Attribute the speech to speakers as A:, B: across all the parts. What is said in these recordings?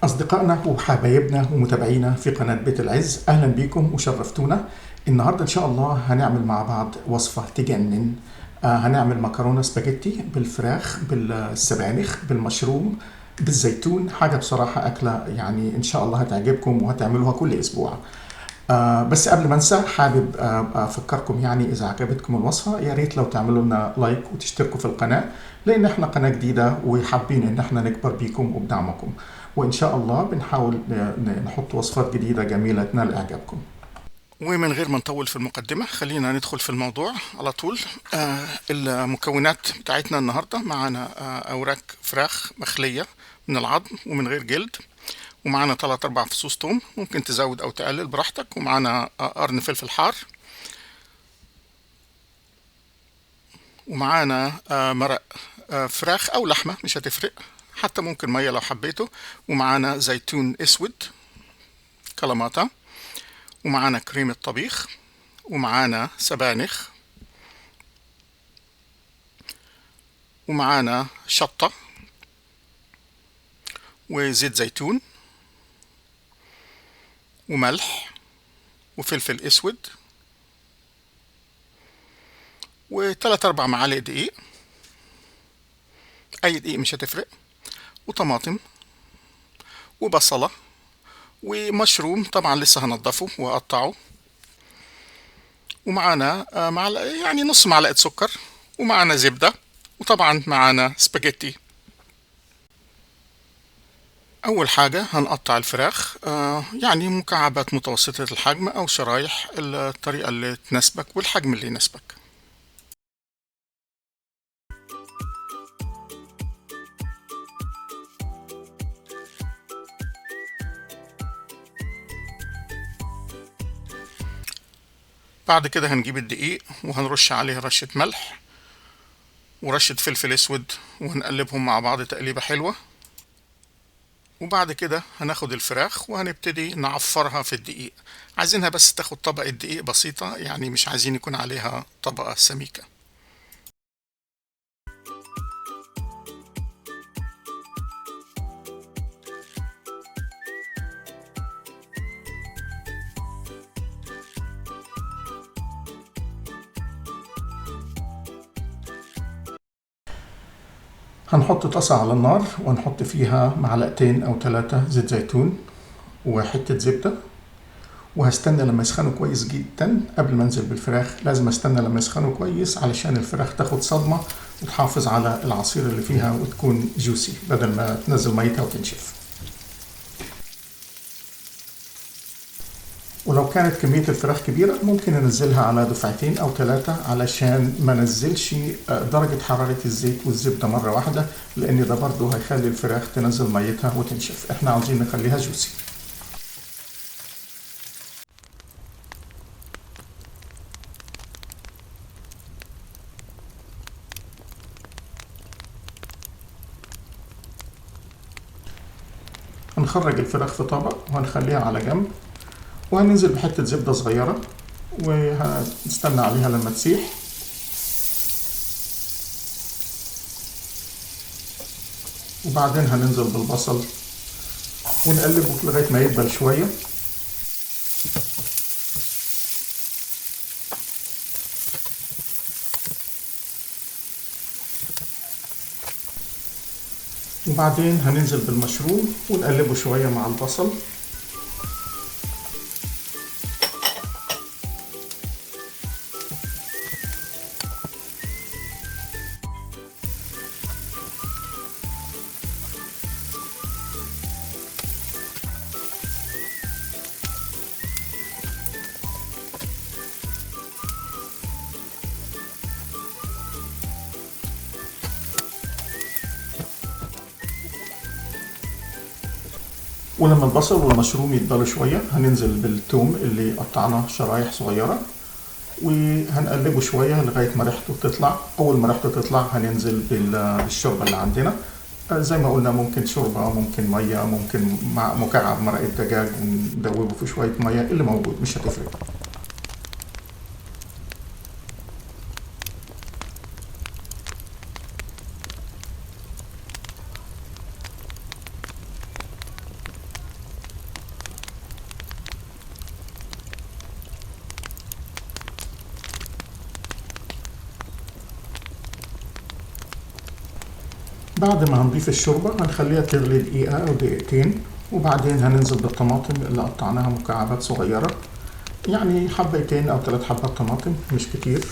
A: أصدقائنا وحبايبنا ومتابعينا في قناة بيت العز، أهلا بيكم وشرفتونا. النهاردة إن شاء الله هنعمل مع بعض وصفة تجنن. هنعمل مكرونة سباجيتي بالفراخ بالسبانخ بالمشروم بالزيتون. حاجة بصراحة أكلة يعني إن شاء الله هتعجبكم وهتعملوها كل أسبوع. بس قبل ما انسى حابب افكركم، يعني اذا عجبتكم الوصفه يا ريت لو تعملوا لنا لايك وتشتركوا في القناه، لان احنا قناه جديده وحابين ان احنا نكبر بيكم وبدعمكم، وان شاء الله بنحاول نحط وصفات جديده جميله تنال اعجابكم. ومن غير ما نطول في المقدمة خلينا ندخل في الموضوع على طول. المكونات بتاعتنا النهاردة معانا أوراق فراخ مخلية من العظم ومن غير جلد، ومعانا 3-4 فصوص توم، ممكن تزود او تقلل براحتك، ومعانا قرن فلفل حار، ومعانا مرق فراخ او لحمة مش هتفرق، حتى ممكن مية لو حبيته، ومعانا زيتون اسود كلاماتا، ومعانا كريمة طبيخ، ومعانا سبانخ، ومعانا شطة وزيت زيتون وملح وفلفل اسود و3-4 معالق دقيق، اي دقيق مش هتفرق، وطماطم وبصلة ومشروم طبعا لسه هنضفه واقطعه، ومعانا يعني نص معلقة سكر، ومعانا زبدة، وطبعا معانا سباجيتي. اول حاجة هنقطع الفراخ يعني مكعبات متوسطة الحجم او شرايح، الطريقة اللي تناسبك والحجم اللي يناسبك. بعد كده هنجيب الدقيق وهنرش عليه رشة ملح ورشة فلفل اسود، وهنقلبهم مع بعض تقليبة حلوة، وبعد كده هناخد الفراخ وهنبتدي نعفرها في الدقيق. عايزينها بس تاخد طبقة دقيق بسيطة، يعني مش عايزين يكون عليها طبقة سميكة. هنحط طاسة على النار ونحط فيها 2 أو 3 زيت زيتون وحتة زبدة، وهستنى لما يسخنوا كويس جدا. قبل ما انزل بالفراخ لازم استنى لما يسخنوا كويس علشان الفراخ تاخد صدمة وتحافظ على العصير اللي فيها وتكون جوسي بدل ما تنزل ميتها وتنشف. ولو كانت كمية الفراخ كبيرة ممكن انزلها على دفعتين او 3 علشان ما نزلش درجة حرارة الزيت والزبدة مرة واحدة، لان ده برضو هيخلي الفراخ تنزل ميتها وتنشف. احنا عاوزين نخليها جوسي. هنخرج الفراخ في طبق وهنخليها على جنب، وهننزل بحتة زبدة صغيرة وهنستنى عليها لما تسيح. وبعدين هننزل بالبصل ونقلبه لغاية ما يدبل شوية. وبعدين هننزل بالمشروم ونقلبه شوية مع البصل. ولما البصل والمشروم يتبالوا شوية هننزل بالثوم اللي قطعناه شرايح صغيرة، وهنقلبه شوية لغاية ما ريحته تطلع. أول ما ريحته تطلع هننزل بالشوربة اللي عندنا. زي ما قلنا ممكن شوربة، ممكن مية، ممكن مع مكعب مرقة دجاج وندوبه في شوية مية، اللي موجود مش هتفرق. بعد ما هنضيف الشوربة هنخليها تغلي دقيقة أو دقيقتين، وبعدين هننزل بالطماطم اللي قطعناها مكعبات صغيرة، يعني حبتين أو 3 حبات طماطم مش كتير.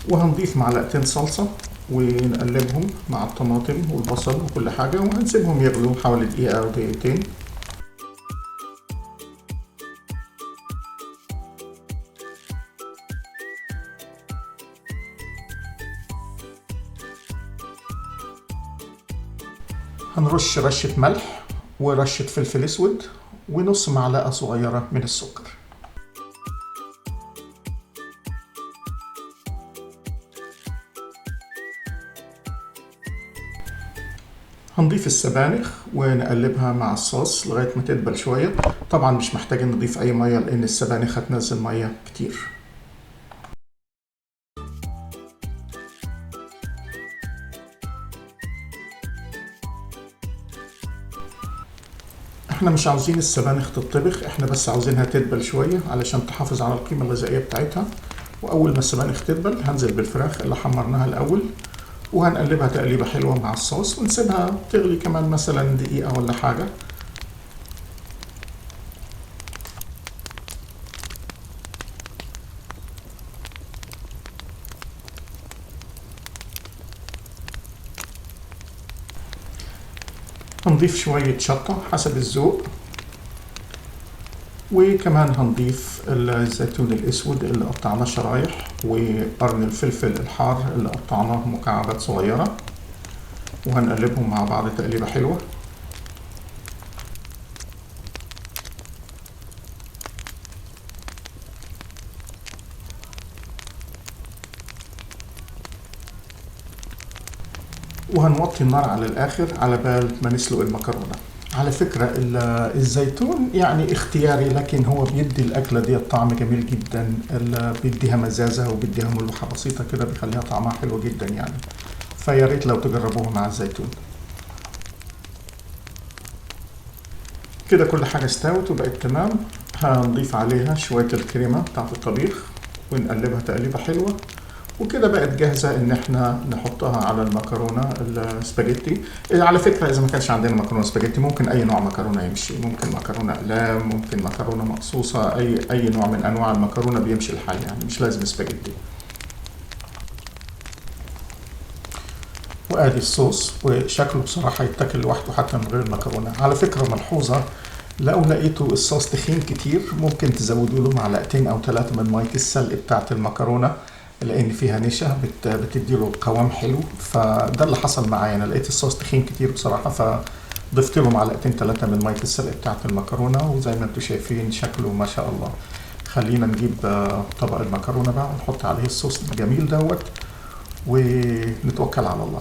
A: وهنضيف معلقتين صلصة ونقلبهم مع الطماطم والبصل وكل حاجة، وهنسيبهم يغلوا حوالي دقيقة أو دقيقتين. هنرش رشة ملح ورشة فلفل اسود ونص معلقة صغيرة من السكر. هنضيف السبانخ ونقلبها مع الصوص لغاية ما تدبل شوية. طبعا مش محتاجين نضيف أي مية لأن السبانخ هتنزل مية كتير. احنا مش عاوزين السبانخ تتطبخ، احنا بس عاوزينها تدبل شوية علشان تحافظ على القيمة الغذائية بتاعتها. وأول ما السبانخ تدبل هنزل بالفراخ اللي حمرناها الأول، وهنقلبها تقليبة حلوة مع الصوص ونسيبها تغلي كمان مثلا دقيقة ولا حاجة. هنضيف شوية شطة حسب الذوق، وكمان هنضيف الزيتون الأسود اللي قطعناه شرايح، وقرن الفلفل الحار اللي قطعناه مكعبات صغيرة، وهنقلبهم مع بعض تقليبة حلوة. وهنوطي النار على الآخر على بال ما نسلق المكرونة. على فكرة الزيتون يعني اختياري، لكن هو بيدي الأكلة دي طعم جميل جدا، بيديها مزازة وبيديها ملوحة بسيطة كده، بيخليها طعمها حلو جدا يعني. فيا ريت لو تجربوها مع الزيتون. كده كل حاجة استوت وبقت تمام. هنضيف عليها شوية الكريمة بتاعت الطبيخ ونقلبها تقليبة حلوة، وكده بقت جاهزة ان احنا نحطها على المكرونة السباجيتي. على فكرة اذا ما كانش عندنا مكرونة سباجيتي ممكن اي نوع مكرونة يمشي، ممكن مكرونة اقلام، ممكن مكرونة مقصوصة، اي نوع من انواع المكرونة بيمشي الحال يعني، مش لازم سباجيتي. وادي الصوص، وشكله بصراحة يتاكل لوحده حتى من غير المكرونة. على فكرة ملحوظة، لو لقيتوا الصوص تخين كتير ممكن تزودوا له معلقتين او 3 من مية السلق بتاعت المكرونة، لان فيها نشا بتدي له قوام حلو. فده اللي حصل معايا، انا لقيت الصوص تخين كتير بصراحة، فضفت له معلقتين 3 من مية السلق بتاعت المكرونة، وزي ما انتم شايفين شكله ما شاء الله. خلينا نجيب طبق المكرونة بقى ونحط عليه الصوص الجميل دوت ونتوكل على الله.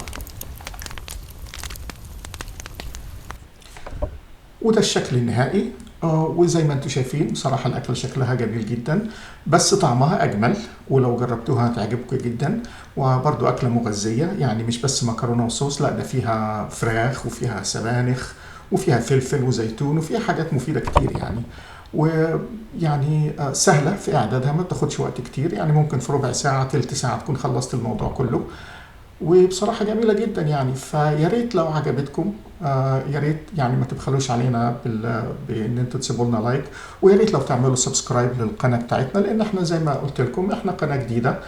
A: وده الشكل النهائي. وزي ما انتم شايفين بصراحة الأكلة شكلها جميل جدا، بس طعمها أجمل، ولو جربتوها هتعجبكم جدا. وبرضو أكلة مغذية، يعني مش بس مكرونة وصوص، لا ده فيها فراخ وفيها سبانخ وفيها فلفل وزيتون وفيها حاجات مفيدة كتير يعني. ويعني سهلة في إعدادها، ما بتاخدش وقت كتير، يعني ممكن في ربع ساعة تلت ساعة تكون خلصت الموضوع كله. وبصراحة جميلة جدا يعني. فيا ريت لو عجبتكم يا ريت يعني ما تبخلوش علينا بان انتوا تسيبوا لنا لايك، ويا ريت لو تعملوا سبسكرايب للقناة بتاعتنا، لان احنا زي ما قلت لكم احنا قناة جديدة،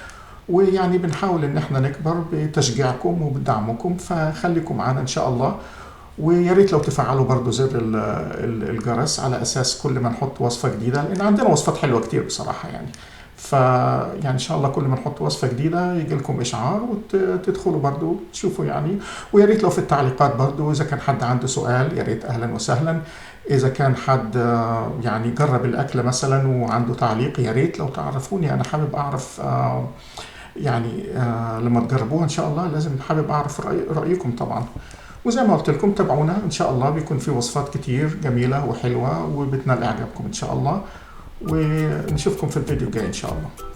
A: ويعني بنحاول ان احنا نكبر بتشجيعكم وبدعمكم، فخليكم معانا ان شاء الله. ويا ريت لو تفعلوا برضو زر الجرس على اساس كل ما نحط وصفة جديدة، لان عندنا وصفات حلوة كتير بصراحة يعني. يعني ان شاء الله كل ما نحط وصفة جديدة يجي لكم اشعار وتدخلوا برضو تشوفوا يعني. ويا ريت لو في التعليقات برضو اذا كان حد عنده سؤال، يا ريت اهلا وسهلا. اذا كان حد يعني جرب الاكلة مثلا وعنده تعليق، يا ريت لو تعرفوني، انا حابب اعرف يعني لما تجربوها ان شاء الله لازم حابب اعرف رأيكم طبعا. وزي ما قلت لكم تابعونا ان شاء الله، بيكون في وصفات كتير جميلة وحلوة وبتنال اعجابكم ان شاء الله. ونشوفكم في الفيديو الجاي ان شاء الله.